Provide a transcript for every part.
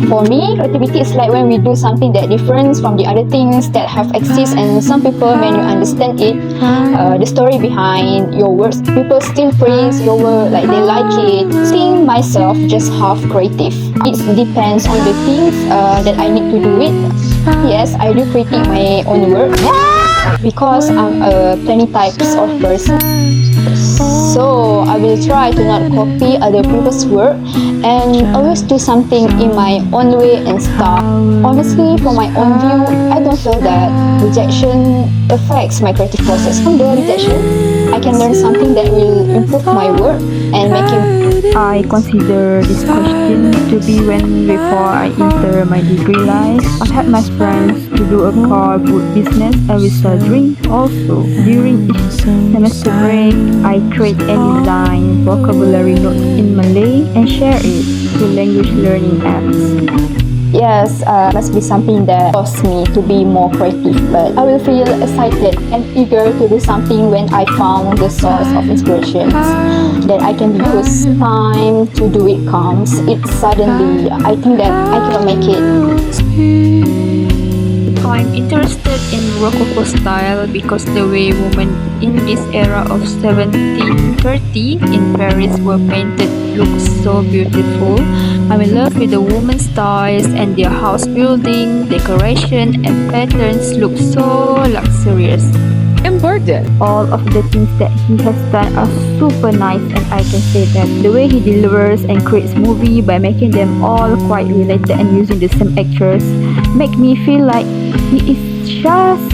For me, creativity is like when we do something that different from the other things that have exist, and some people may not understand it, the story behind your works. People still praise your work, like they like it. Seeing myself just half creative. It depends on the things that I need to do it. Yes, I do critique my own work because I'm a plenty types of person. So I will try to not copy other people's work and always do something in my own way and style. Honestly, from my own view, I don't feel that rejection affects my creative process. From the rejection, I can learn something that will improve my work and make it. I consider this question to be when before I enter my degree life, I had my friends to do a car boot business and we sell drinks also. During each semester break, I create and design vocabulary notes in Malay and share it to language learning apps. Yes, must be something that causes me to be more creative, but I will feel excited and eager to do something when I found the source of inspiration that I can use. Time to do it comes. It suddenly, I think that I cannot make it. I'm interested in Rococo style because the way women in this era of 1730 in Paris were painted looks so beautiful. I'm in love with the women's styles and their house building, decoration and patterns look so luxurious. Important. All of the things that he has done are super nice, and I can say that the way he delivers and creates movie by making them all quite related and using the same actors make me feel like he is just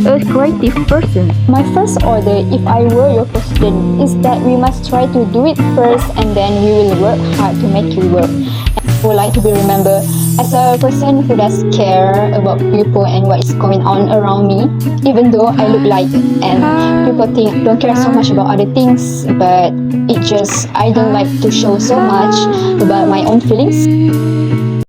a creative person. My first order, if I were your president, is that we must try to do it first and then we will work hard to make it work. I would like to be remembered as a person who does care about people and what is going on around me, even though I look like it and people think don't care so much about other things, but it just I don't like to show so much about my own feelings.